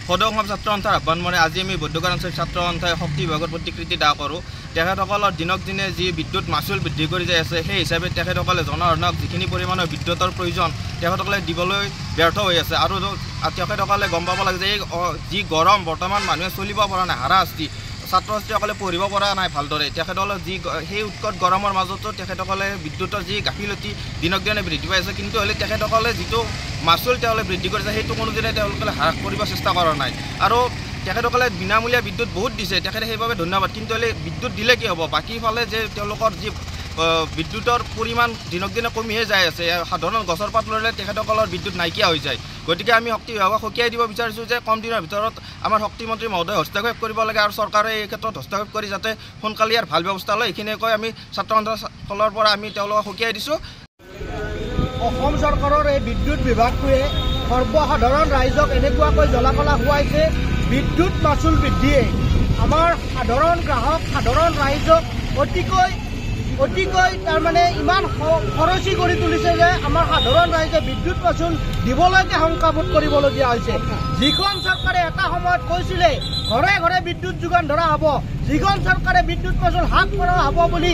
সদৌ অসম ছাত্ৰ সন্থাৰ আহ্বান মনে আজি আমি বৈদ্যুতিক অঞ্চল ছাত্ৰ সন্থাই শক্তি বিভাগৰ প্ৰতিকৃতি দাহ কৰোঁ। তেখেতসকলৰ দিনক দিনে যি বিদ্যুৎ মাচুল বৃদ্ধি কৰি যাই আছে, সেই হিচাপে তেখেতসকলে জনসাধাৰণক যিখিনি পৰিমাণৰ বিদ্যুতৰ প্ৰয়োজন তেখেতসকলে দিবলৈ ব্যৰ্থ হৈ আছে। আৰু তেখেতসকলে গম পাব লাগে যে এই যি গৰম বৰ্তমান মানুহে চলিব পৰা নাই, হাৰাশাস্তি, ছাত্ৰ ছাত্ৰীসকলে পঢ়িব পৰা নাই ভালদৰে। তেখেতসকলে যি সেই উৎকট গৰমৰ মাজতো তেখেতসকলে বিদ্যুতৰ যি গাফিলতি দিনক দিনে বৃদ্ধি পাইছে, কিন্তু হ'লে তেখেতসকলে যিটো মাচুল তেওঁলোকে বৃদ্ধি কৰিছে সেইটো কোনোদিনে তেওঁলোকে হ্ৰাস কৰিব চেষ্টা কৰা নাই। আৰু তেখেতসকলে বিনামূলীয়া বিদ্যুৎ বহুত দিছে, তেখেতে সেইবাবে ধন্যবাদ। কিন্তু হ'লে বিদ্যুৎ দিলে কি হ'ব? বাকীফালে যে তেওঁলোকৰ যি বিদ্যুতৰ পৰিমাণ দিনক দিনে কমিহে যাই আছে। সাধাৰণ গছৰ পাত লৰিলে তেখেতসকলৰ বিদ্যুৎ নাইকিয়া হৈ যায়। গতিকে আমি শক্তি বিভাগক সকীয়াই দিব বিচাৰিছোঁ যে কম দিনৰ ভিতৰত আমাৰ শক্তিমন্ত্ৰী মহোদয় হস্তক্ষেপ কৰিব লাগে আৰু চৰকাৰে এই ক্ষেত্ৰত হস্তক্ষেপ কৰি যাতে সোনকালে ইয়াৰ ভাল ব্যৱস্থা লয়, এইখিনিয়ে কৈ আমি ছাত্ৰ সন্থাসকলৰ পৰা আমি তেওঁলোকক সকীয়াই দিছোঁ। অসম চৰকাৰৰ এই বিদ্যুৎ বিভাগটোৱে সৰ্বসাধাৰণ ৰাইজক এনেকুৱাকৈ জ্বলাকলা খুৱাইছে। বিদ্যুৎ মাচুল বৃদ্ধিয়ে আমাৰ সাধাৰণ গ্ৰাহক, সাধাৰণ ৰাইজক অতিকৈ তাৰমানে ইমান খৰচী কৰি তুলিছে যে আমাৰ সাধাৰণ ৰাইজে বিদ্যুৎ মাচুল দিবলৈকে শংকাবোধ কৰিবলগীয়া হৈছে। যিখন চৰকাৰে এটা সময়ত কৈছিলে ঘৰে ঘৰে বিদ্যুৎ যোগান ধৰা হ'ব, যিখন চৰকাৰে বিদ্যুৎ মাচুল হ্ৰাস কৰা হ'ব বুলি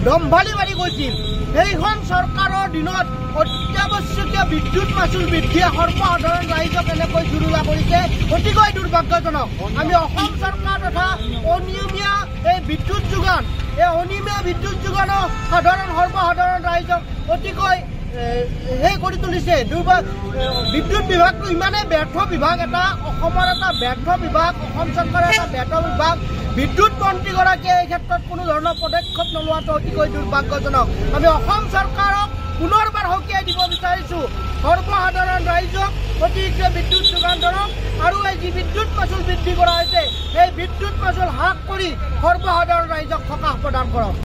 দম্ভালি মাৰি কৈছিল, সেইখন চৰকাৰৰ দিনত অত্যাৱশ্যকীয় বিদ্যুৎ মাচুল বৃদ্ধিয়ে সৰ্বসাধাৰণ ৰাইজক এনেকৈ জুৰুলা কৰিছে, অতিকৈ দুৰ্ভাগ্যজনক। আমি অসম চৰকাৰ তথা অনিয়মীয়া এই বিদ্যুৎ যোগান, এই অনিয়মীয়া বিদ্যুৎ যোগানো সৰ্বসাধাৰণ ৰাইজক অতিকৈ কৰি তুলিছে। বিদ্যুৎ বিভাগটো ইমানেই ব্যৰ্থ বিভাগ, এটা অসমৰ এটা ব্যৰ্থ বিভাগ, অসম চৰকাৰৰ এটা ব্যৰ্থ বিভাগ। বিদ্যুৎ মন্ত্ৰীগৰাকীয়ে এই ক্ষেত্ৰত কোনো ধৰণৰ পদক্ষেপ নোলোৱাটো অতিকৈ দুৰ্ভাগ্যজনক। আমি অসম চৰকাৰক পুনৰবাৰ সকীয়াই দিব বিচাৰিছোঁ, সৰ্বসাধাৰণ ৰাইজক অতিৰিক্ত বিদ্যুৎ যোগান ধৰক আৰু এই যি বিদ্যুৎ মাচুল বৃদ্ধি কৰা হৈছে সেই বিদ্যুৎ মাচুল হ্ৰাস কৰি সৰ্বসাধাৰণ ৰাইজক সকাহ প্ৰদান কৰক।